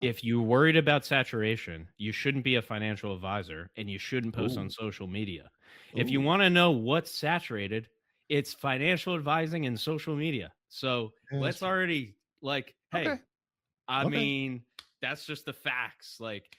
if you're worried about saturation, you shouldn't be a financial advisor and you shouldn't post on Ooh. social media. If you Ooh. want to know what's saturated, it's financial advising and social media. So Yeah, that's let's true. already like, Okay. hey, I Okay. mean, that's just the facts. Like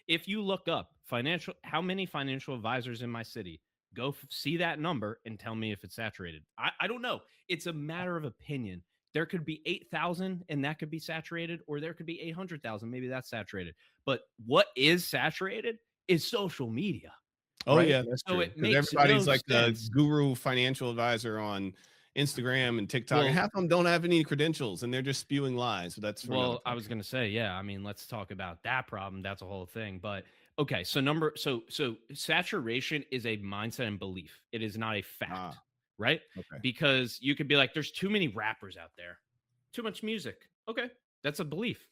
if you look up financial how many financial advisors in my city, go see that number and tell me if it's saturated. I don't know. It's a matter of opinion. There could be 8,000 and that could be saturated, or there could be 800,000. Maybe that's saturated. But what is saturated is social media, Oh, right? yeah, that's So true. it Because makes everybody's no like the sense. guru financial advisor on Instagram and TikTok, and Well, half of them don't have any credentials, and they're just spewing lies, but that's for another I was podcast. gonna say, yeah. I mean, let's talk about that problem. That's a whole thing. But okay, so saturation is a mindset and belief. It is not a Ah, fact, right? okay. Because you could be like, there's too many rappers out there, too much music. Okay, that's a belief.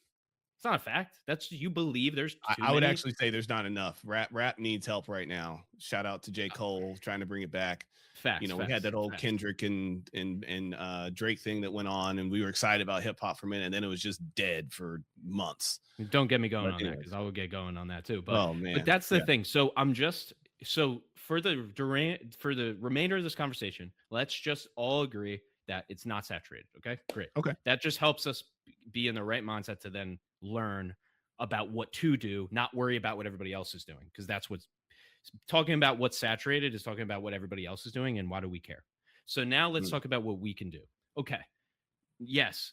It's not a fact. That's you believe there's too I would many. actually say there's not enough. Rap needs help right now. Shout out to J. Cole trying to bring it back. You Facts, know, we had facts, that old facts. Kendrick and Drake thing that went on, and we were excited about hip hop for a minute, and then it was just dead for months. Don't get me going But on that because anyways, I will get going on that too. oh But man, that's the yeah. thing. So I'm just so for the remainder of this conversation, let's just all agree that it's not saturated. Okay, great. Okay. That just helps us be in the right mindset to then learn about what to do, not worry about what everybody else is doing, because that's what's talking about what's saturated is talking about what everybody else is doing and why do we care. So now let's Mm. talk about what we can do. Okay. Yes,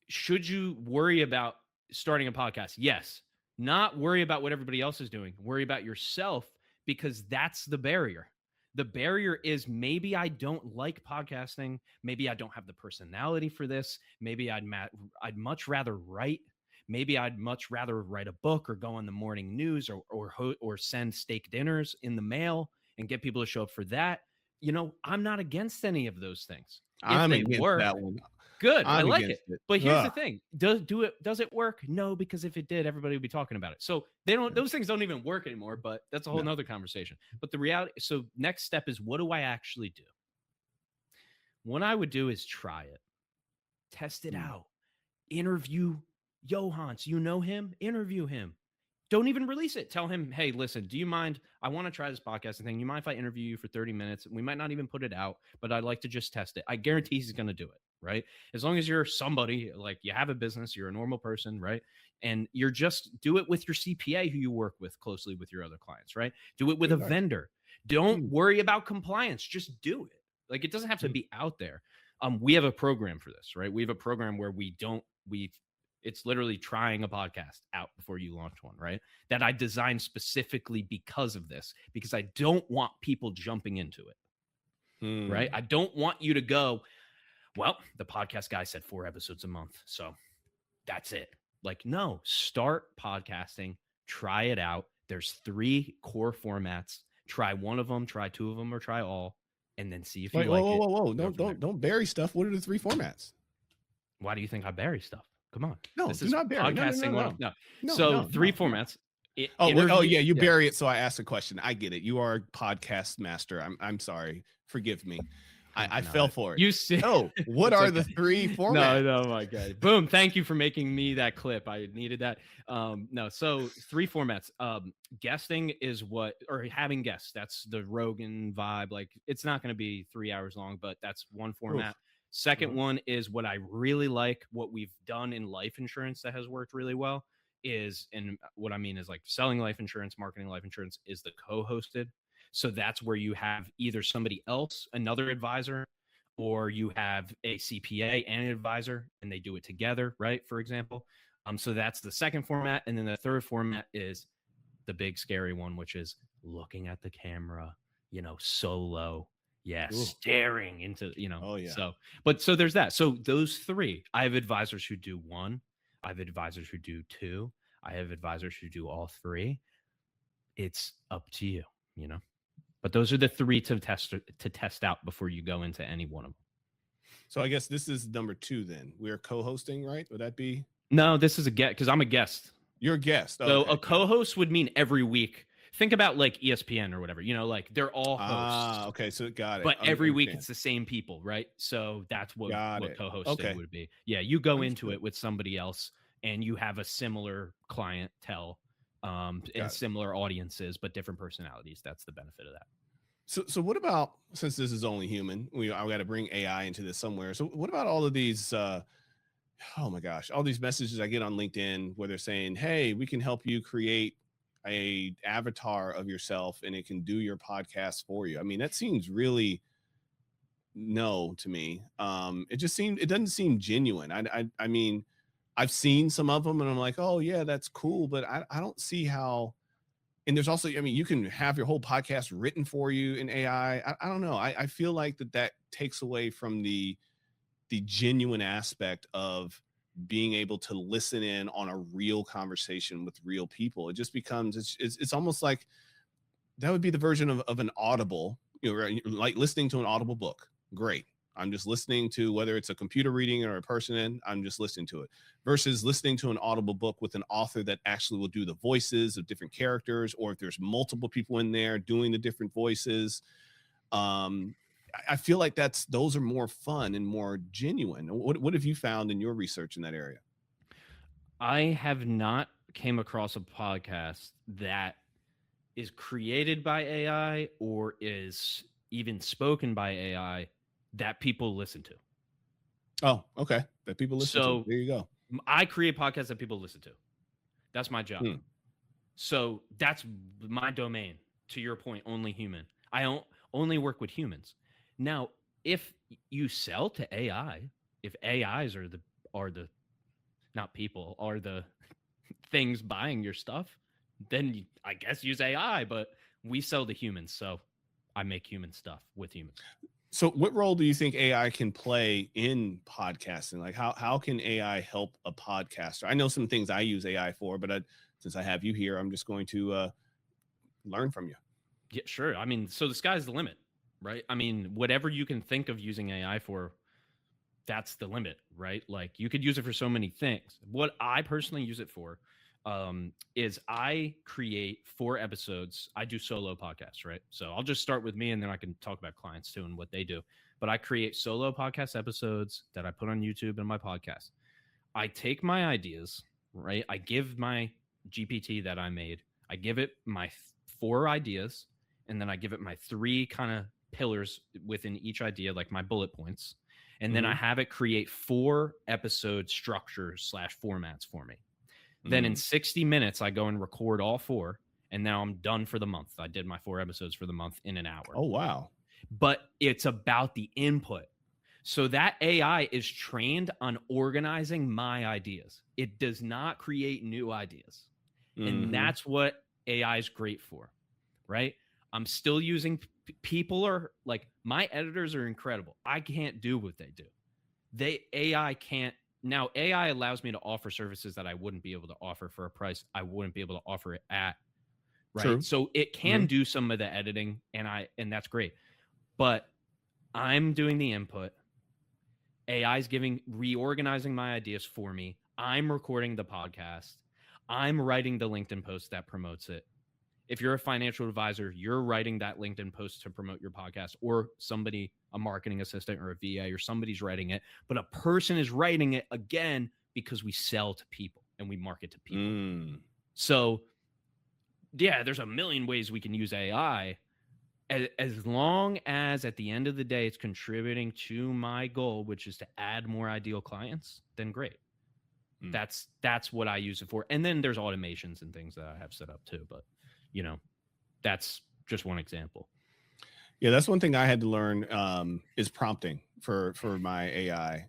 should you worry about starting a podcast? Yes. Not worry about what everybody else is doing. Worry about yourself because that's the barrier. The barrier is maybe I don't like podcasting. Maybe I don't have the personality for this. Maybe I'd much rather write. Maybe I'd much rather write a book or go on the morning news or send steak dinners in the mail and get people to show up for that. You know, I'm not against any of those things if I'm they against that work. one. Good. I I'm like against it. it. But here's the Ugh. thing. Does it work? No, because if it did, everybody would be talking about it. So those things don't even work anymore, but that's a whole No. nother conversation. But the reality, so next step is what do I actually do? What I would do is try it, test it Mm. out, interview Johans. You know him? Interview him. Don't even release it. Tell him, hey, listen, do you mind? I want to try this podcasting thing. You mind if I interview you for 30 minutes? We might not even put it out, but I'd like to just test it. I guarantee he's going to do it, right? As long as you're somebody, like you have a business, you're a normal person, right? And you're just do it with your CPA who you work with closely with your other clients, right? Do it with Good a advice. vendor. Don't Mm. worry about compliance. Just do it. Like it doesn't have to Mm. be out there. We have a program for this, right? We have a program where we it's literally trying a podcast out before you launch one, right? That I designed specifically because of this, because I don't want people jumping into it, right? Mm. I don't want you to go, well, the podcast guy said 4 episodes a month. So that's it. Like, no, start podcasting, try it out. There's 3 core formats. Try one of them, try 2 of them, or try all, and then see if you Wait, whoa, like whoa, it. whoa, whoa. Go Don't from there. don't don't bury stuff. What are the 3 formats? Why do you think I bury stuff? Come on. No, This do is not bury. No, no, no, podcasting one no. of no. No, So no, 3 no, no. formats. Oh, oh Interview. yeah, you Yeah. bury it, so I asked a question. I get it. You are a podcast master. I'm sorry. Forgive me. I No, fell for it. you see, So, what it's are okay. the 3 No, formats? no, my God. Boom. Thank you for making me that clip. I needed that. No, so 3 formats. Guesting is what, or having guests. That's the Rogan vibe. Like it's not going to be 3 hours long, but that's one Oof. format. Second Uh-huh. one is what I really like, what we've done in life insurance that has worked really well is, and what I mean is like selling life insurance, marketing life insurance is the co-hosted. So that's where you have either somebody else, another advisor, or you have a CPA and an advisor and they do it together, right? For example. So that's the second format. And then the third format is the big scary one, which is looking at the camera, solo. Yeah, Ooh. staring into, Oh yeah. so there's that. So those 3, I have advisors who do 1, I have advisors who do 2, I have advisors who do all 3. It's up to you, you know. But those are the 3 to test out before you go into any one of them. So I guess this is number 2 then. We're co-hosting, right? Would that be? No, this is a guest because I'm a guest. You're a guest. So Okay, a got it. co-host would mean every week. Think about like ESPN or whatever, like they're all Ah, hosts, okay, so got it. but every week Understand. it's the same people, right? So that's what Got it. co-hosting Okay. would be. Yeah, you go into Understood. it with somebody else and you have a similar clientele and Got it. similar audiences, but different personalities. That's the benefit of that. So what about, since this is only human, I got to bring AI into this somewhere. So what about all of these? Oh my gosh, all these messages I get on LinkedIn where they're saying, "Hey, we can help you create a avatar of yourself, and it can do your podcast for you." I mean, that seems really no to me. It doesn't seem genuine. I mean, I've seen some of them, and I'm like, "Oh yeah, that's cool," but I don't see how. And there's also, I mean, you can have your whole podcast written for you in AI. I don't know. I feel like that takes away from the genuine aspect of being able to listen in on a real conversation with real people. It just becomes, it's almost like that would be the version of an Audible, right? Like listening to an Audible book. Great. I'm just listening to, whether it's a computer reading or a person in, I'm just listening to it, versus listening to an Audible book with an author that actually will do the voices of different characters, or if there's multiple people in there doing the different voices. I feel like those are more fun and more genuine. What have you found in your research in that area? I have not came across a podcast that is created by AI or is even spoken by AI that people listen to. Oh, okay. That people listen to. So There you go. I create podcasts that people listen to. That's my job. So that's my domain. To your point, only human. I only work with humans. Now, if you sell to AI, if AIs are the not people, are the things buying your stuff, then I guess use AI. But we sell to humans, so I make human stuff with humans. So what role do you think AI can play in podcasting? Like how can AI help a podcaster? I know some things I use AI for, but since I have you here, I'm just going to learn from you. Yeah, sure. I mean, so the sky's the limit, right? I mean, whatever you can think of using AI for, that's the limit, right? Like you could use it for so many things. What I personally use it for is I create 4 episodes. I do solo podcasts, right? So I'll just start with me and then I can talk about clients too and what they do. But I create solo podcast episodes that I put on YouTube and my podcast. I take my ideas, right? I give my GPT that I made, I give it my 4 ideas, and then I give it my 3 kind of pillars within each idea, like my bullet points. And then I have it create 4 episode structures / formats for me. Then in 60 minutes, I go and record all 4. And now I'm done for the month. I did my 4 episodes for the month in an hour. Oh, wow. But it's about the input. So that AI is trained on organizing my ideas. It does not create new ideas. And that's what AI is great for, right? I'm still using people are like, my editors are incredible. I can't do what they do. AI can't. Now AI allows me to offer services that I wouldn't be able to offer for a price I wouldn't be able to offer it at. Right. True. So it can do some of the editing and that's great. But I'm doing the input. AI's reorganizing my ideas for me. I'm recording the podcast. I'm writing the LinkedIn post that promotes it. If you're a financial advisor, you're writing that LinkedIn post to promote your podcast, or somebody, a marketing assistant or a VA, or somebody's writing it, but a person is writing it again because we sell to people and we market to people. So yeah, there's a million ways we can use AI. As long as at the end of the day, it's contributing to my goal, which is to add more ideal clients, then great. That's what I use it for. And then there's automations and things that I have set up too. But, that's just one example. Yeah, that's one thing I had to learn is prompting for my AI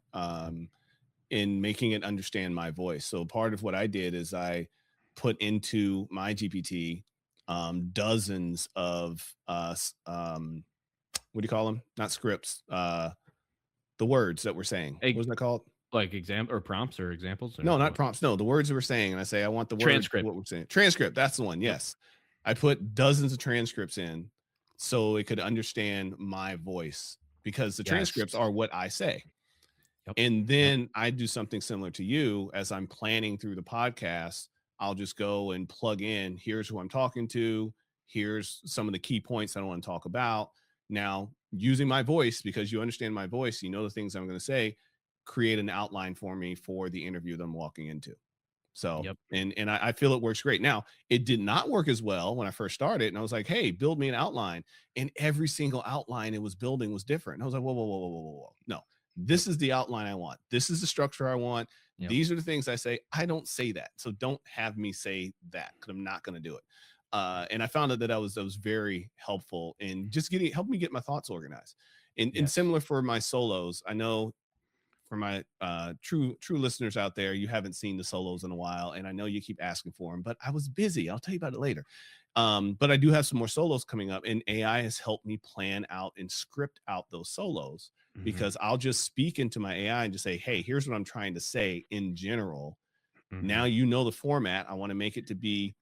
in making it understand my voice. So part of what I did is I put into my GPT dozens of what do you call them? Not scripts. The words that we're saying. What was that called? Like prompts or examples? Or no, not prompts. No, the words that we're saying. And I say, I want the transcript. What we're saying. Transcript. That's the one. Yes. I put dozens of transcripts in so it could understand my voice, because the transcripts are what I say. And then I do something similar to you. As I'm planning through the podcast, I'll just go and plug in, here's who I'm talking to. Here's some of the key points I want to talk about. Now, using my voice, because you understand my voice, you know the things I'm going to say, create an outline for me for the interview that I'm walking into. So, Yep. and I feel it works great. Now, it did not work as well when I first started, and I was like, "Hey, build me an outline." And every single outline it was building was different. And I was like, "Whoa, whoa, whoa, whoa, whoa, whoa, whoa. No, Yep. this is the outline I want. This is the structure I want. Yep. These are the things I say. I don't say that. So don't have me say that because I'm not going to do it." And I found out that was very helpful in just help me get my thoughts organized. And Yes. similar for my solos, I know for my true listeners out there, you haven't seen the solos in a while, and I know you keep asking for them, but I was busy. I'll tell you about it later. But I do have some more solos coming up, and AI has helped me plan out and script out those solos Hmm. because I'll just speak into my AI and just say, "Hey, here's what I'm trying to say in general. Hmm. Now you know the format. I want to make it to be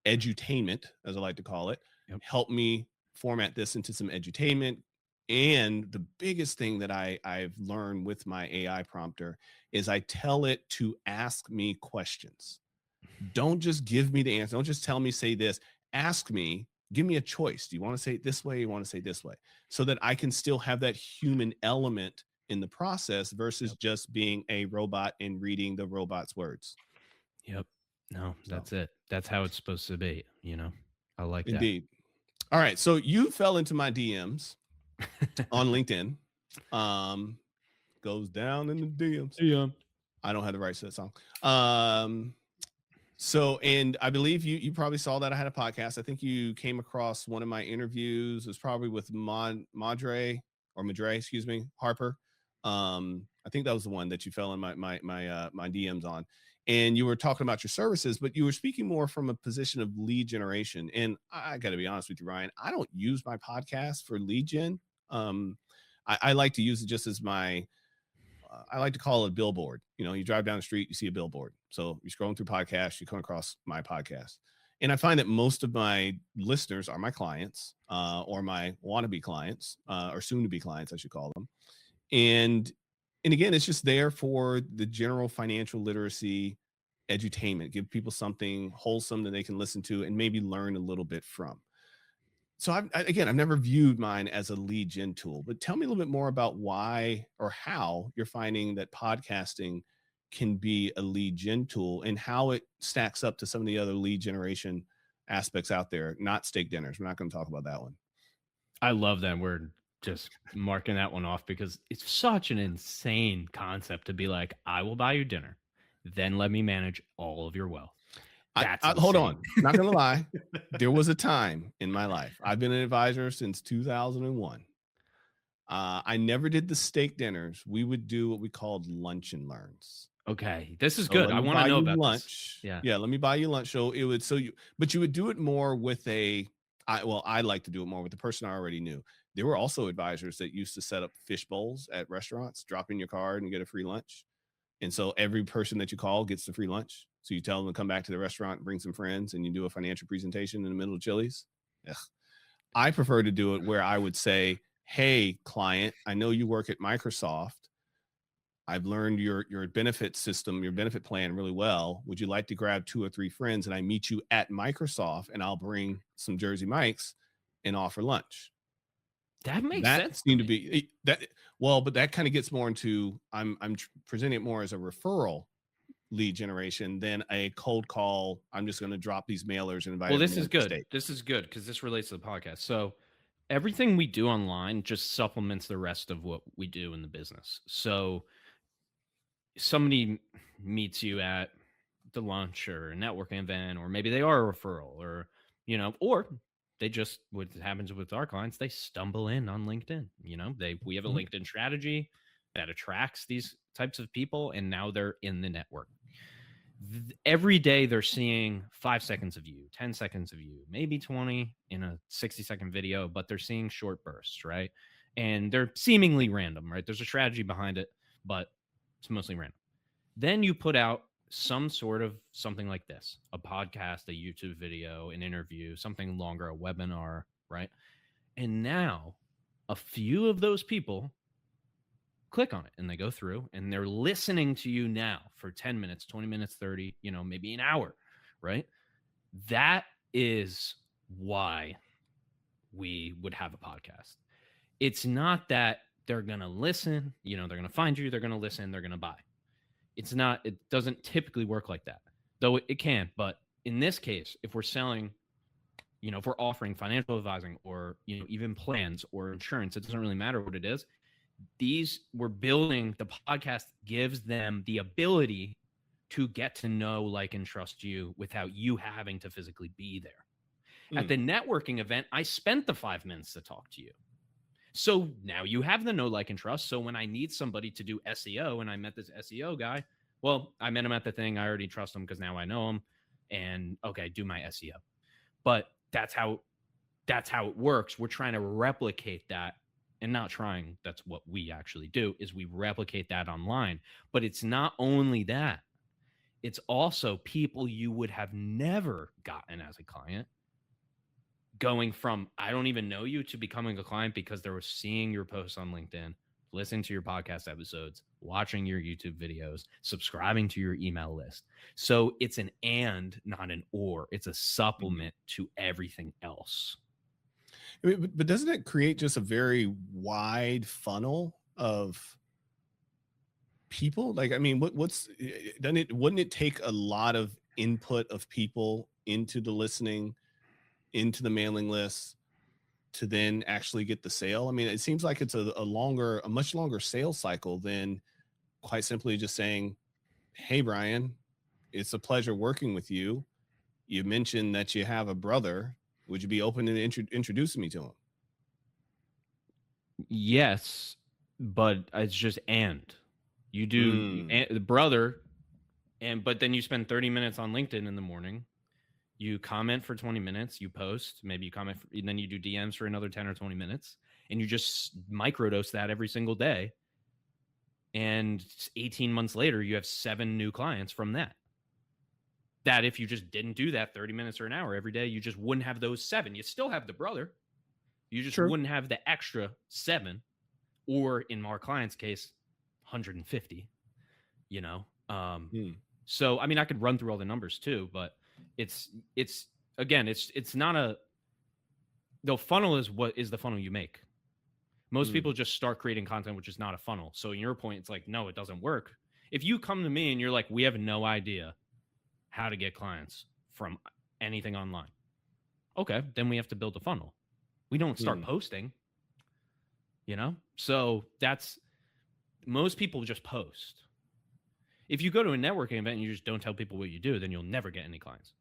edutainment, as I like to call it. Yep. Help me format this into some edutainment." And the biggest thing that I've learned with my AI prompter is I tell it to ask me questions. Don't just give me the answer. Don't just tell me, say this. Ask me, give me a choice. Do you want to say it this way? You want to say it this way? So that I can still have that human element in the process versus Yep. just being a robot and reading the robot's words. Yep. No, So, that's it. That's how it's supposed to be. I like that. indeed. All right. So you fell into my DMs on LinkedIn. Um, Goes down in the DMs. Yeah. I don't have the rights to that song. Um, so, and I believe you probably saw that I had a podcast. I think you came across one of my interviews. It was probably with Madre, excuse me, Harper. I think that was the one that you fell in my DMs on, and you were talking about your services, but you were speaking more from a position of lead generation. And I got to be honest with you, Ryan, I don't use my podcast for lead gen. Um, I like to use it just as my I like to call it a billboard. You drive down the street, you see a billboard. So you're scrolling through podcasts, you come across my podcast. And I find that most of my listeners are my clients or my wannabe clients or soon to be clients, I should call them. And and again, it's just there for the general financial literacy edutainment, give people something wholesome that they can listen to and maybe learn a little bit from. So again, I've never viewed mine as a lead gen tool, but tell me a little bit more about why or how you're finding that podcasting can be a lead gen tool and how it stacks up to some of the other lead generation aspects out there, not steak dinners. We're not going to talk about that one. I love that we're just marking that one off because it's such an insane concept to be like, I will buy you dinner, then let me manage all of your wealth. That's Hold insane. on. Not going to lie. There was a time in my life. I've been an advisor since 2001. I never did the steak dinners. We would do what we called lunch and learns. Okay, this is So good. let I me want to buy know you about this. lunch. Yeah. Yeah, let me buy you lunch. So it would but you would do it more with I like to do it more with the person I already knew. There were also advisors that used to set up fish bowls at restaurants, drop in your card and get a free lunch. And so every person that you call gets the free lunch. So you tell them to come back to the restaurant, bring some friends, and you do a financial presentation in the middle of Chili's. Ugh. I prefer to do it where I would say, "Hey, client, I know you work at Microsoft. I've learned your benefit system, your benefit plan really well. Would you like to grab 2 or 3 friends and I meet you at Microsoft and I'll bring some Jersey Mikes and offer lunch?" That makes That sense to seemed to me. be that well, but that kind of gets more into presenting it more as a referral lead generation than a cold call. I'm just going to drop these mailers and invite Well, this everyone is to good. steak. This is good because this relates to the podcast. So everything we do online just supplements the rest of what we do in the business. So somebody meets you at the lunch or a networking event, or maybe they are a referral, or they just, what happens with our clients, they stumble in on LinkedIn. We have a Mhm. LinkedIn strategy that attracts these types of people, and now they're in the network. Every day they're seeing 5 seconds of you, 10 seconds of you, maybe 20 in a 60-second video, but they're seeing short bursts, right? And they're seemingly random, right? There's a strategy behind it, but it's mostly random. Then you put out some sort of something like this: a podcast, a YouTube video, an interview, something longer, a webinar, right? And now a few of those people click on it and they go through and they're listening to you now for 10 minutes, 20 minutes, 30, maybe an hour, right? That is why we would have a podcast. It's not that they're going to listen, they're going to find you, they're going to listen, they're going to buy. It doesn't typically work like that. though it can. But in this case, if we're selling, if we're offering financial advising or, even plans or insurance, it doesn't really matter what it is. We're building, the podcast gives them the ability to get to know, like, and trust you without you having to physically be there. At the networking event, I spent the 5 minutes to talk to you. So now you have the know, like, and trust. So when I need somebody to do SEO, and I met this SEO guy, well, I met him at the thing. I already trust him because now I know him. And okay, do my SEO. But that's how it works. We're trying to replicate that, and not trying. That's what we actually do, is we replicate that online. But it's not only that. It's also people you would have never gotten as a client, going from I don't even know you to becoming a client because they were seeing your posts on LinkedIn, listening to your podcast episodes, watching your YouTube videos, subscribing to your email list. So it's an and, not an or. It's a supplement to everything else. But doesn't it create just a very wide funnel of people? Like, I mean, wouldn't it take a lot of input of people into the listening, into the mailing list, to then actually get the sale? I mean, it seems like it's a much longer sales cycle than quite simply just saying, hey, Brian, it's a pleasure working with you. You mentioned that you have a brother. Would you be open to introducing me to him? Yes, but it's just you do the brother, but then you spend 30 minutes on LinkedIn in the morning. You comment for 20 minutes, you post, maybe you comment, and then you do DMs for another 10 or 20 minutes, and you just microdose that every single day. And 18 months later, you have 7 new clients from that. That if you just didn't do that 30 minutes or an hour every day, you just wouldn't have those 7. You still have the brother. You just wouldn't have the extra 7, or in our client's case, 150, So, I mean, I could run through all the numbers too, but it's not the funnel is what is the funnel you make. Most people just start creating content, which is not a funnel. So in your point, it's like, no, it doesn't work. If you come to me and you're like, we have no idea how to get clients from anything online. Okay, then we have to build a funnel. We don't start posting, So most people just post. If you go to a networking event and you just don't tell people what you do, then you'll never get any clients.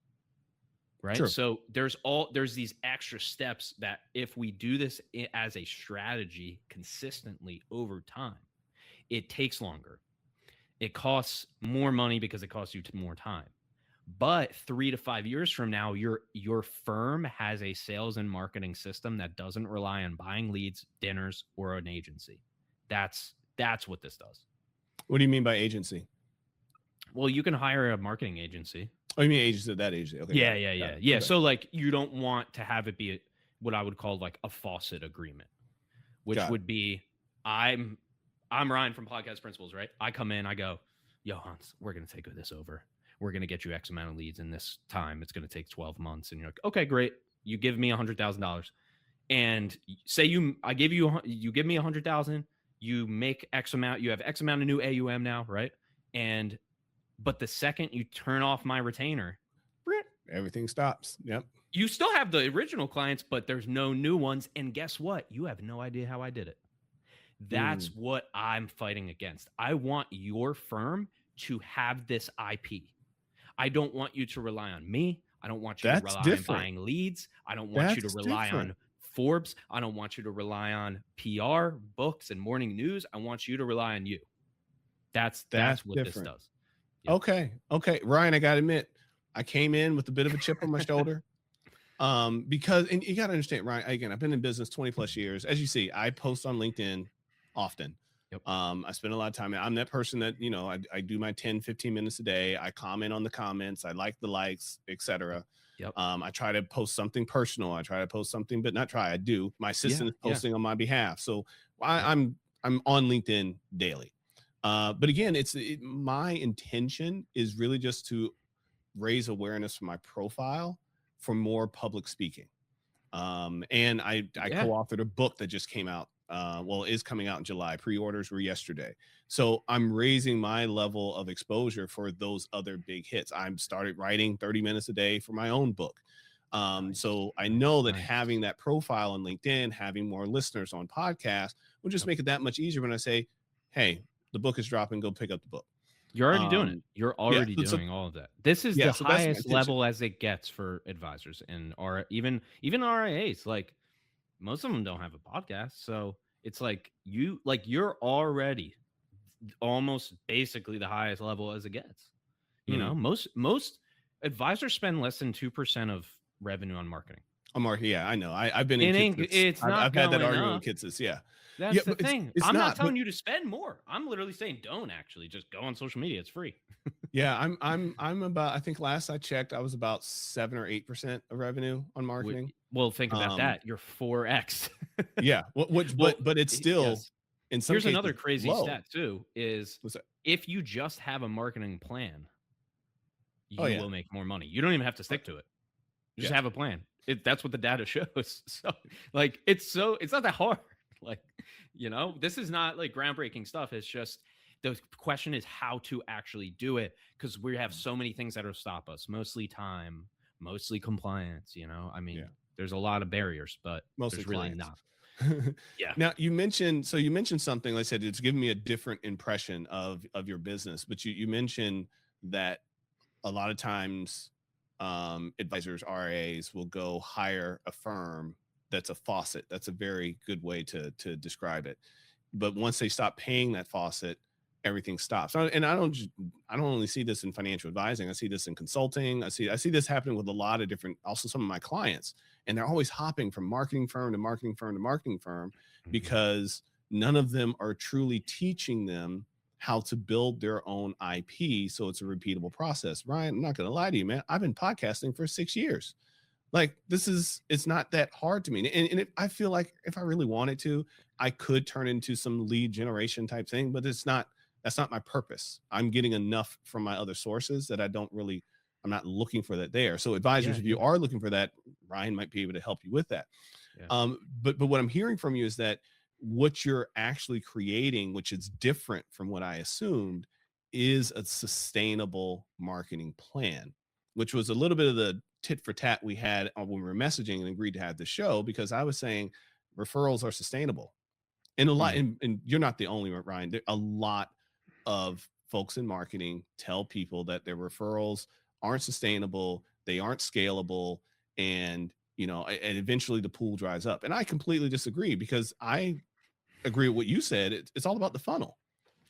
Right. True. So there's these extra steps that if we do this as a strategy consistently over time, it takes longer. It costs more money because it costs you more time. But 3 to 5 years from now, your firm has a sales and marketing system that doesn't rely on buying leads, dinners, or an agency. That's what this does. What do you mean by agency? Well, you can hire a marketing agency. Oh, you mean agency? That agency? Okay. Yeah. Okay. So like, you don't want to have it be what I would call like a faucet agreement, which would be, I'm Ryan from Podcast Principles, right? I come in, I go, yo, Hans, we're going to take this over. We're going to get you X amount of leads in this time. It's going to take 12 months. And you're like, okay, great. You give me $100,000, and say you give me $100,000, you make X amount, you have X amount of new AUM now, right? But the second you turn off my retainer, everything stops. Yep. You still have the original clients, but there's no new ones. And guess what? You have no idea how I did it. That's what I'm fighting against. I want your firm to have this IP. I don't want you to rely on me. I don't want you to rely on buying leads. I don't want you to rely on Forbes. I don't want you to rely on PR, books, and morning news. I want you to rely on you. That's what this does. Yep. Okay. Ryan, I got to admit, I came in with a bit of a chip on my shoulder. Because, and you got to understand, Ryan, again, I've been in business 20 plus years. As you see, I post on LinkedIn often. Yep. I spend a lot of time. I'm that person that, I do my 10, 15 minutes a day. I comment on the comments. I like the likes, etc. Yep. I try to post something personal. I try to post something, but not try. I do. My assistant is posting on my behalf. So I'm on LinkedIn daily. But again, my intention is really just to raise awareness for my profile for more public speaking. And I co-authored a book that just came out well, is coming out in July. Pre-orders were yesterday. So I'm raising my level of exposure for those other big hits. I'm started writing 30 minutes a day for my own book. Nice, So I nice, know that nice. having that profile on LinkedIn, having more listeners on podcasts will just Yep. make it that much easier when I say, hey, the book is dropping, go pick up the book. You're already doing it. Um, You're yeah. already So doing all of that. This is yeah, the so that's my highest intention. level as it gets for advisors and or even RIAs. Like most of them don't have a podcast, so it's like you're already almost basically the highest level as it gets. You know, Mhm. most advisors spend less than 2% of revenue on marketing. Yeah, I know. I've been in It ain't. Kits's. It's I've not had that going argument with up. Kits's. Yeah, yeah, That's the but thing. it's I'm not not. But telling you to spend more. I'm literally saying don't actually just go on social media. It's free. yeah, I'm about. I think last I checked, I was about 7 or 8% of revenue on marketing. Well, think about Um, that. You're 4x. yeah, which Well, but it's still yes. in some Here's another cases crazy low. stat too is What's that? if you just have a marketing plan, Oh you yeah, will make more money. You don't even have to right. stick to it. Just Yeah, have a plan. That's what the data shows. So like it's not that hard. Like, this is not like groundbreaking stuff. It's just the question is how to actually do it because we have so many things that will stop us, mostly time, mostly compliance, I mean, yeah. there's a lot of barriers, but Mostly there's really clients. not. Yeah. Now you mentioned something. Like I said, it's given me a different impression of your business. But you mentioned that a lot of times advisors, RAs will go hire a firm that's a faucet. That's a very good way to describe it. But once they stop paying that faucet, everything stops. And I don't only see this in financial advising. I see this in consulting. I see this happening with a lot of different, also some of my clients, and they're always hopping from marketing firm to marketing firm to marketing firm Mhm. because none of them are truly teaching them how to build their own IP so it's a repeatable process. Ryan, I'm not going to lie to you, man. I've been podcasting for 6 years. Like it's not that hard to me. And I feel like if I really wanted to, I could turn into some lead generation type thing, but that's not my purpose. I'm getting enough from my other sources that I'm not looking for that there. So advisors, Yeah, if you yeah, are looking for that, Ryan might be able to help you with that. yeah. But what I'm hearing from you is that what you're actually creating, which is different from what I assumed, is a sustainable marketing plan, which was a little bit of the tit for tat we had when we were messaging and agreed to have the show, because I was saying referrals are sustainable. And a lot, Mhm. and you're not the only one, Ryan. A lot of folks in marketing tell people that their referrals aren't sustainable, they aren't scalable, and and eventually the pool dries up. And I completely disagree, because I agree with what you said. It's all about the funnel.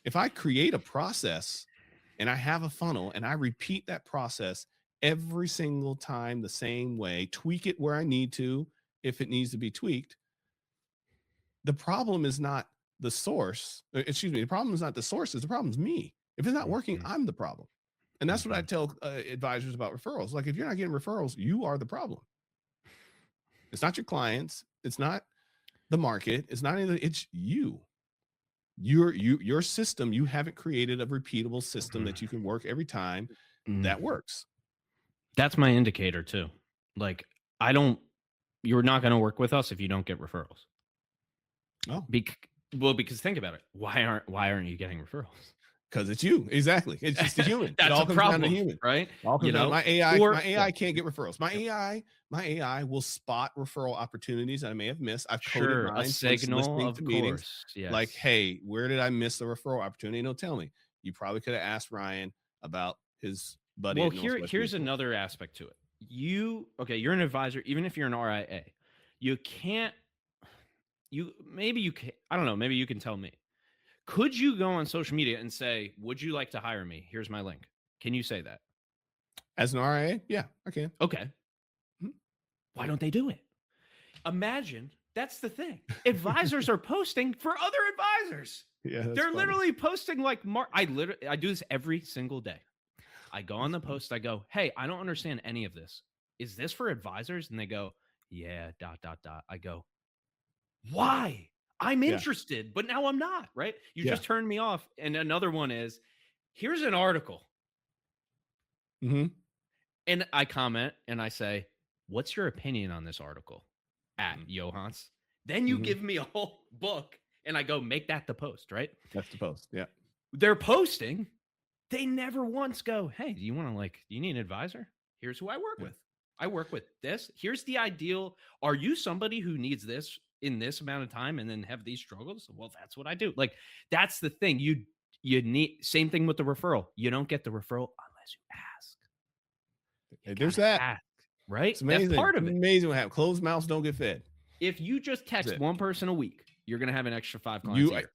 If I create a process and I have a funnel and I repeat that process every single time the same way, tweak it where I need to, if it needs to be tweaked, the problem is not the source. Excuse me. The problem is not the sources. The problem is me. If it's not working, Mhm. I'm the problem. And that's what I Mhm. tell advisors about referrals. Like, if you're not getting referrals, you are the problem. It's not your clients. It's not the market. It's not anything. It's you. Your system. You haven't created a repeatable system Mhm. that you can work every time Mm. that works. That's my indicator too. Like, I don't you're not gonna work with us if you don't get referrals. Oh, Because think about it. Why aren't you getting referrals? because it's you. Exactly. It's just the human. It That's all a comes down to problem, human. right? All comes down. My Or yeah. AI can't get referrals. Yep. My AI will spot referral opportunities that I may have missed. I've coded Sure, a mine so when it's signal, listening of to meetings, course. like, Yes. hey, where did I miss the referral opportunity? And it'll tell me. You probably could have asked Ryan about his buddy Well, at Northwest here's Mutual. another aspect to it. You're an advisor, even if you're an RIA, you can't you maybe you can I don't know, maybe you can tell me. Could you go on social media and say, "Would you like to hire me? Here's my link." Can you say that? As an RIA, yeah, I can. Okay. Mhm. Why don't they do it? Imagine that's the thing. Advisors are posting for other advisors. Yeah, that's They're funny. literally posting I do this every single day. I go on That's the funny. post, I go, "Hey, I don't understand any of this. Is this for advisors?" And they go, "Yeah, dot dot dot." I go, "Why? I'm Yeah, interested, but now I'm not," right? You yeah. just turned me off. And another one is, "Here's an article." Hmm. And I comment and I say, "What's your opinion on this article?" At Hmm. Johans. Then you give me a whole book and I go, make that the post, right? That's the post. Yeah. They're posting. They never once go, hey, do you want to do you need an advisor? Here's who I work with. I work with this. Here's the ideal. Are you somebody who needs this in this amount of time and then have these struggles? Well, that's what I do. Like, that's the thing. You need, same thing with the referral. You don't get the referral unless you ask. There's that. Ask, right? It's amazing. That's part of it. Amazing what happens. Closed mouths don't get fed. If you just text one person a week, you're going to have an extra 5 clients a year.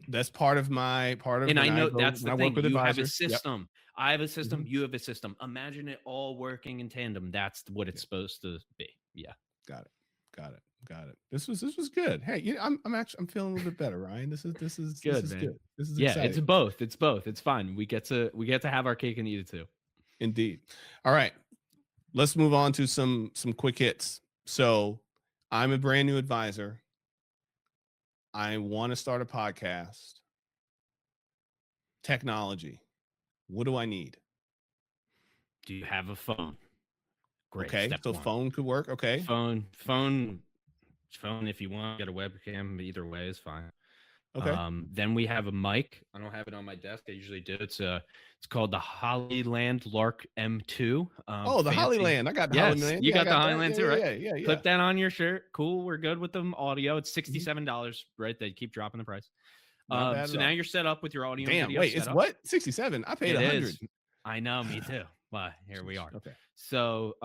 That's part of. And I know that's the thing. You have a system. Yep. I have a system. You have a system. Imagine it all working in tandem. That's what it's supposed to be. Yeah. Got it. This was good. Hey, I'm feeling a little bit better, Ryan. This is good. This is good. This is exciting. It's both. It's fun. We get to have our cake and eat it too. Indeed. All right. Let's move on to some quick hits. So, I'm a brand new advisor. I want to start a podcast. Technology. What do I need? Do you have a phone? Great. Okay, so phone could work. Okay. Phone. If you want, get a webcam. Either way is fine. Okay. Then we have a mic. I don't have it on my desk. I usually do. It's called the Hollyland Lark M2. The Hollyland. I got the Hollyland. You got the Hollyland too, right? Yeah. Clip that on your shirt. Cool. We're good with the audio. It's $67, right? They keep dropping the price. So now you're set up with your audio. Damn. Wait, it's what? 67. I paid 100. I know. Me too. Well, here we are. Okay. So,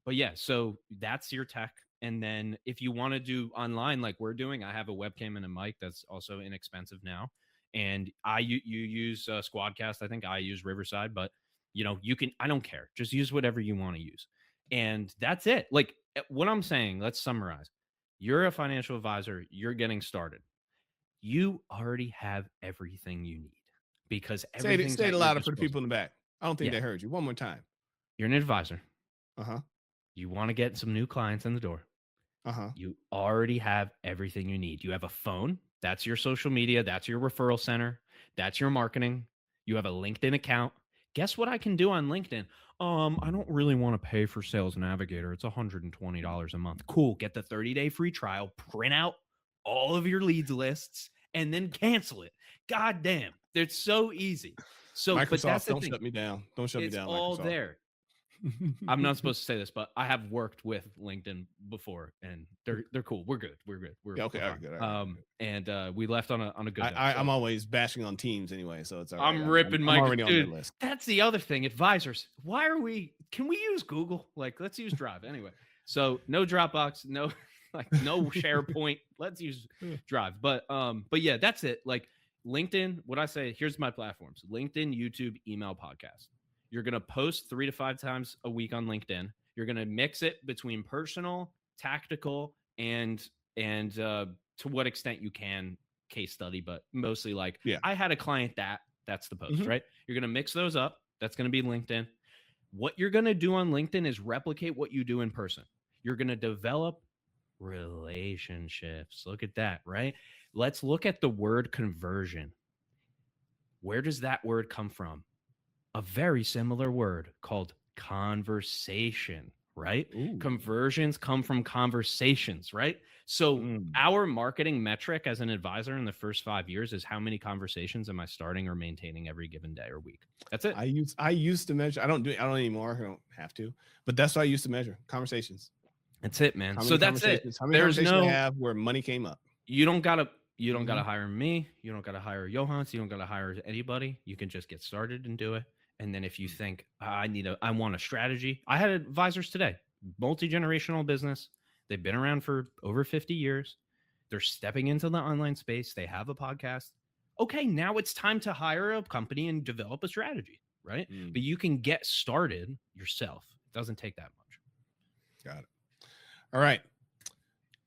but yeah. So that's your tech. And then if you want to do online like we're doing, I have a webcam and a mic that's also inexpensive now. And you use Squadcast. I think I use Riverside, but you can, I don't care. Just use whatever you want to use. And that's it. Like what I'm saying, let's summarize. You're a financial advisor. You're getting started. You already have everything you need because everything's say it louder for the people in the back. I don't think they heard you. One more time. You're an advisor. Uh-huh. You want to get some new clients in the door. Uh-huh. You already have everything you need. You have a phone. That's your social media. That's your referral center. That's your marketing. You have a LinkedIn account. Guess what I can do on LinkedIn? I don't really want to pay for Sales Navigator. It's $120 a month. Cool. Get the 30-day free trial. Print out all of your leads lists and then cancel it. God damn. It's so easy. So Microsoft, but that's the don't thing. shut me down. Don't shut me down. It's all Microsoft. there. I'm not supposed to say this, but I have worked with LinkedIn before, and they're cool. We're good. We're Okay. All right, good. And we left on a good. I'm always bashing on Teams anyway, so it's all right. I'm ripping my already on dude. their list. That's the other thing. Advisors, can we use Google? Like, let's use Drive anyway. So no Dropbox, no no SharePoint. Let's use Drive. But yeah, that's it. Like LinkedIn. What I say. Here's my platforms: LinkedIn, YouTube, email, podcast. You're going to post 3 to 5 times a week on LinkedIn. You're going to mix it between personal, tactical, and to what extent you can case study, but mostly I had a client that's the post, right? You're going to mix those up. That's going to be LinkedIn. What you're going to do on LinkedIn is replicate what you do in person. You're going to develop relationships. Look at that, right? Let's look at the word conversion. Where does that word come from? A very similar word called conversation, right? Ooh. Conversions come from conversations, right? So our marketing metric as an advisor in the first 5 years is how many conversations am I starting or maintaining every given day or week? That's it. I used to measure. I don't anymore. I don't have to, but that's what I used to measure. Conversations. That's it, man. So that's it. How many conversations I have where money came up? You don't gotta hire me. You don't gotta hire Johans. You don't gotta hire anybody. You can just get started and do it. And then if you think I want a strategy, I had advisors today, multi-generational business. They've been around for over 50 years. They're stepping into the online space. They have a podcast. Okay, now it's time to hire a company and develop a strategy, right? But you can get started yourself. It doesn't take that much. Got it. All right.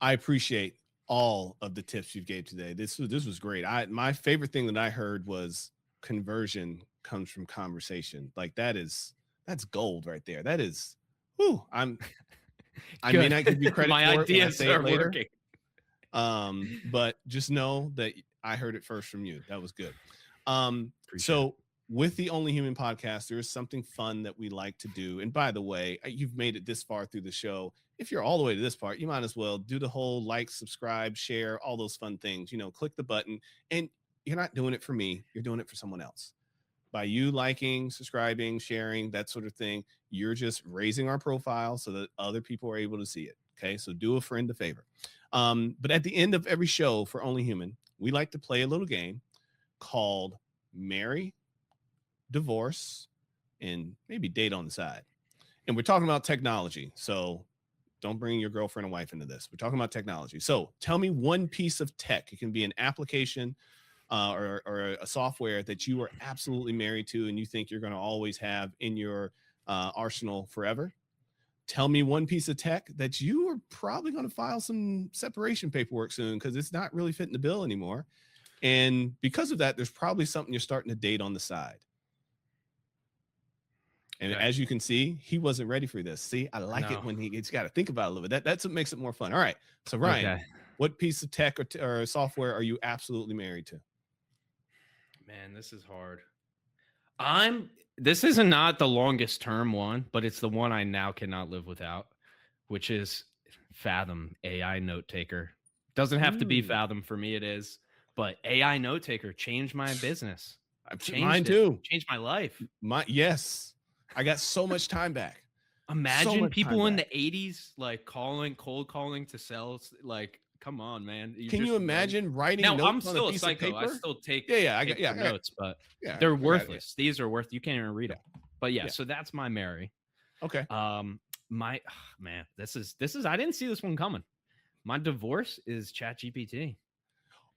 I appreciate all of the tips you gave today. This was great. My favorite thing that I heard was conversion comes from conversation. Like that's gold right there. That is, I may not give you credit my for ideas it when I say are it later, working. but just know that I heard it first from you. That was good. Appreciate So with the Only Human podcast, there is something fun that we like to do. And by the way, you've made it this far through the show. If you're all the way to this part, you might as well do the whole like, subscribe, share, all those fun things. Click the button. And you're not doing it for me, you're doing it for someone else. By you liking, subscribing, sharing, that sort of thing, you're just raising our profile so that other people are able to see it. Okay, so do a friend a favor. But at the end of every show for Only Human, we like to play a little game called Marry, Divorce, and maybe Date on the side. And we're talking about technology. So don't bring your girlfriend and wife into this. We're talking about technology. So tell me one piece of tech. It can be an application or a software that you are absolutely married to and you think you're going to always have in your arsenal forever. Tell me one piece of tech that you are probably going to file some separation paperwork soon because it's not really fitting the bill anymore. And because of that, there's probably something you're starting to date on the side. And as you can see, he wasn't ready for this. See, I like it when he's got to think about it a little bit. That's what makes it more fun. All right. So Ryan, what piece of tech or software are you absolutely married to? Man, this is hard. This is not the longest term one, but it's the one I now cannot live without, which is Fathom AI Note Taker. Doesn't have to be Fathom. For me, it is. But AI Note Taker changed my business. Mine too. Changed my life. Yes. I got so much time back. Imagine people in the 80s like cold calling to sell. Like, come on, man. Can you imagine writing notes I'm still on a piece psycho. of paper? I still take notes, but they're worthless. These are worth. You can't even read them. But so that's my Mary. Okay. Man, this is. I didn't see this one coming. My divorce is ChatGPT.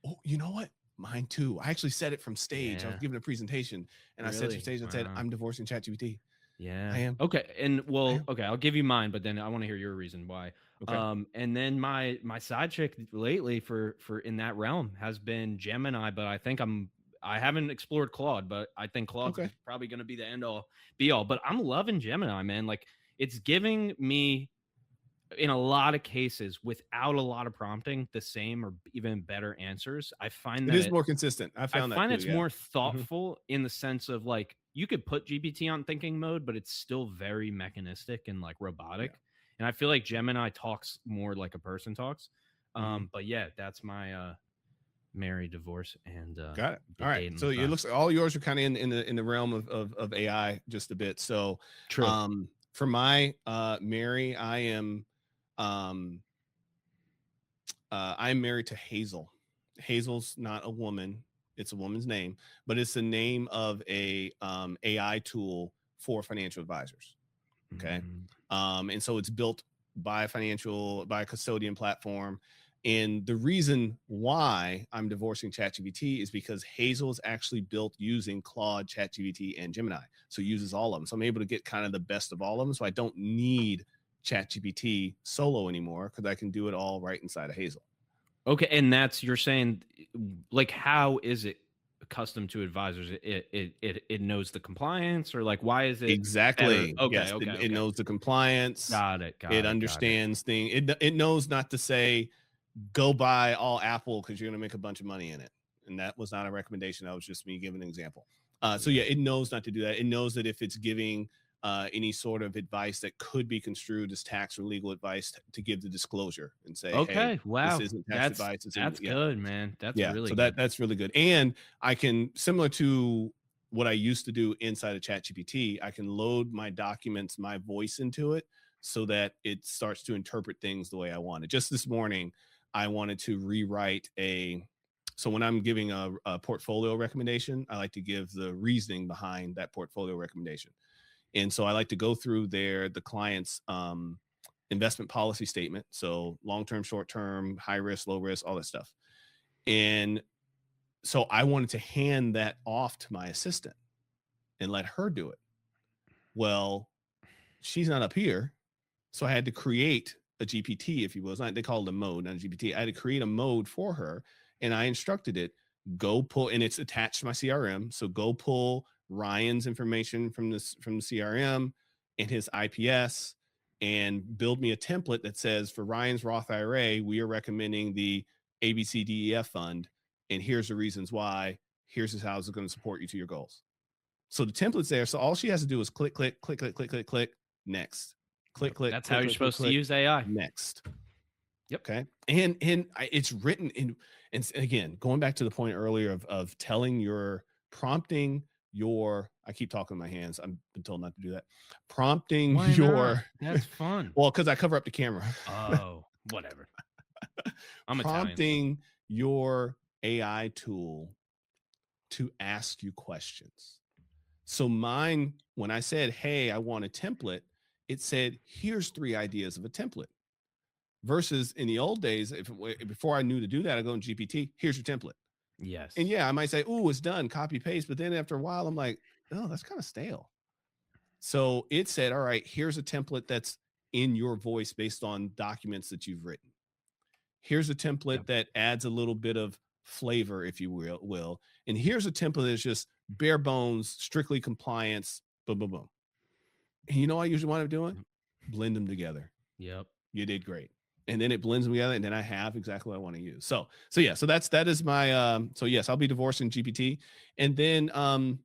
Oh, you know what? Mine too. I actually said it from stage. I was giving a presentation, and I said from stage, I said, "I'm divorcing ChatGPT." Yeah, I am. Okay, and I'll give you mine, but then I want to hear your reason why. Okay. And then my side chick lately for in that realm has been Gemini, but I haven't explored Claude, but I think Claude's probably going to be the end all be all. But I'm loving Gemini, man. Like it's giving me, in a lot of cases, without a lot of prompting, the same or even better answers. I find that it is more consistent. I find it's more thoughtful in the sense of like you could put GPT on thinking mode, but it's still very mechanistic and like robotic. Yeah. And I feel like Gemini talks more like a person talks. But yeah, that's my married, divorce, and got it. All right. So it looks like all yours are kind of in the realm of AI just a bit. So true. For my Mary, I am I'm married to Hazel. Hazel's not a woman. It's a woman's name, but it's the name of a AI tool for financial advisors. Okay. And so it's built by a custodian platform. And the reason why I'm divorcing ChatGPT is because Hazel is actually built using Claude, ChatGPT, and Gemini. So it uses all of them. So I'm able to get kind of the best of all of them. So I don't need ChatGPT solo anymore because I can do it all right inside of Hazel. Okay, and you're saying, like, how is it accustomed to advisors? It knows the compliance, or like, why is it exactly? Okay, yes, it knows the compliance. Got it. It understands things. It knows not to say go buy all Apple because you're going to make a bunch of money in it. And that was not a recommendation. That was just me giving an example. So yeah, it knows not to do that. It knows that if it's giving any sort of advice that could be construed as tax or legal advice to give the disclosure and say, okay, hey, wow, this isn't tax advice. That's good, man. That's really so good. That's really good. And I can, similar to what I used to do inside of ChatGPT, I can load my documents, my voice into it so that it starts to interpret things the way I want it. Just this morning, I wanted to rewrite so when I'm giving a portfolio recommendation, I like to give the reasoning behind that portfolio recommendation. And so I like to go through the client's investment policy statement. So long-term, short-term, high risk, low risk, all that stuff. And so I wanted to hand that off to my assistant and let her do it. Well, she's not up here. So I had to create a GPT, if you will. They call it a mode, not a GPT. I had to create a mode for her, and I instructed it, go pull, and it's attached to my CRM. So go pull Ryan's information from the CRM and his IPS and build me a template that says, for Ryan's Roth IRA, we are recommending the ABCDEF fund. And here's the reasons why. Here's how it's going to support you to your goals. So the template's there. So all she has to do is click, click, click, click, click, click, click, next. Click, click. That's click, how you're click, supposed click, to use AI. next. Yep. Okay. And it's written in, and again, going back to the point earlier of telling your prompting your, I keep talking with my hands. I've been told not to do that. Prompting Why your, not? That's fun. well, because I cover up the camera. Oh, whatever. I'm Italian. Prompting your AI tool to ask you questions. So mine, when I said, hey, I want a template, it said, here's 3 ideas of a template. Versus in the old days, before I knew to do that, I go in GPT, here's your template. Yes. And yeah, I might say, oh, it's done, copy paste. But then after a while, I'm like, oh, that's kind of stale. So it said, all right, here's a template that's in your voice based on documents that you've written. Here's a template that adds a little bit of flavor, if you will. And here's a template that's just bare bones, strictly compliance, boom, boom, boom. And you know what I usually wind up doing? Blend them together. Yep. You did great. And then it blends them together, and then I have exactly what I want to use. So yeah, so that is my so yes, I'll be divorcing GPT. And then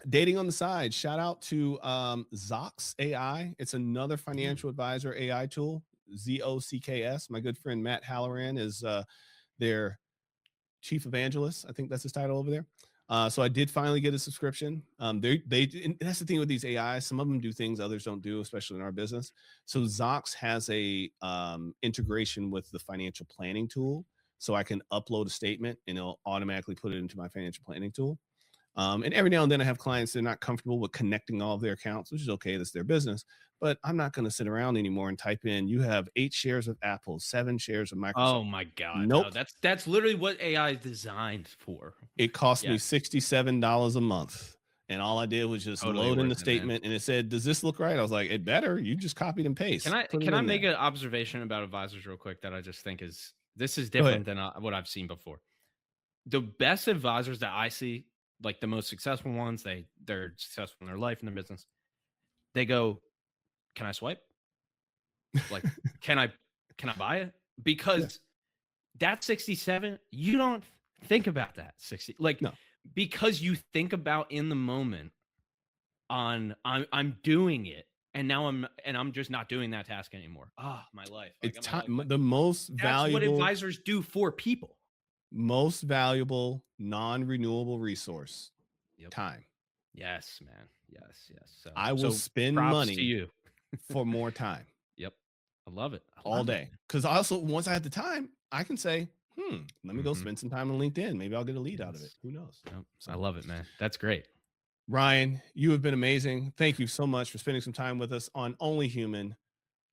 dating on the side, shout out to Zox AI. It's another financial advisor AI tool. ZOCKS. My good friend Matt Halloran is their chief evangelist. I think that's his title over there. So I did finally get a subscription. They and that's the thing with these AIs. Some of them do things others don't do, especially in our business. So Zox has a integration with the financial planning tool, so I can upload a statement and it'll automatically put it into my financial planning tool. And every now and then I have clients that are not comfortable with connecting all of their accounts, which is okay. That's their business. But I'm not going to sit around anymore and type in, you have 8 shares of Apple, 7 shares of Microsoft. Oh my God. Nope. No, that's literally what AI is designed for. It cost me $67 a month. And all I did was just Totally load in the worth it, statement, and it said, does this look right? I was like, it better. You just copied and paste. Can I make an observation about advisors real quick that I just think is different than what I've seen before? The best advisors that I see, like the most successful ones, they're successful in their life and their business. They go, can I swipe? Like, can I buy it? Because that 67, you don't think about that 60. Like, no. Because you think about in the moment on I'm doing it. And now I'm just not doing that task anymore. My life. It's time. The most valuable. That's what advisors do for people. Most valuable non-renewable resource. Yep. Time. Yes, man. Yes. So I will spend money to you for more time. Yep. I love it. All day. Because also, once I have the time, I can say, let me go spend some time on LinkedIn. Maybe I'll get a lead out of it. Who knows? Yep. So, I love it, man. That's great. Ryan, you have been amazing. Thank you so much for spending some time with us on Only Human,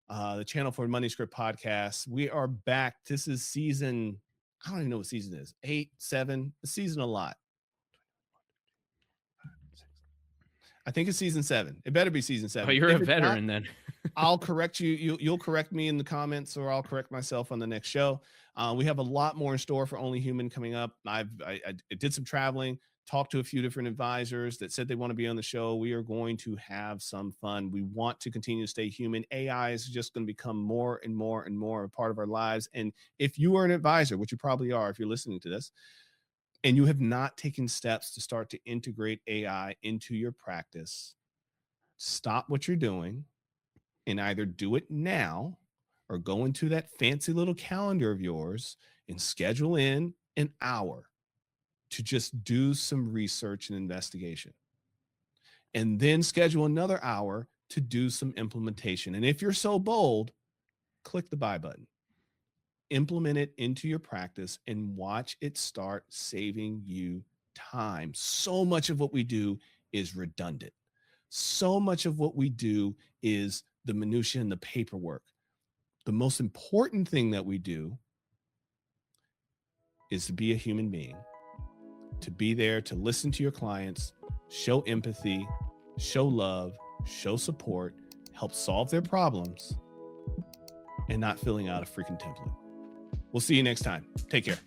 the channel for Money Script podcast. We are back. This is season, I don't even know what season it is. 8, 7, a season a lot. I think it's season 7. It better be season 7. Oh, you're a veteran then. I'll correct you. You'll correct me in the comments, or I'll correct myself on the next show. We have a lot more in store for Only Human coming up. I did some traveling, talked to a few different advisors that said they want to be on the show. We are going to have some fun. We want to continue to stay human. AI is just going to become more and more and more a part of our lives. And if you are an advisor, which you probably are if you're listening to this, and you have not taken steps to start to integrate AI into your practice, stop what you're doing and either do it now or go into that fancy little calendar of yours and schedule in an hour to just do some research and investigation. And then schedule another hour to do some implementation. And if you're so bold, click the buy button. Implement it into your practice and watch it start saving you time. So much of what we do is redundant. So much of what we do is the minutia and the paperwork. The most important thing that we do is to be a human being, to be there to listen to your clients, show empathy, show love, show support, help solve their problems, and not filling out a freaking template. We'll see you next time. Take care.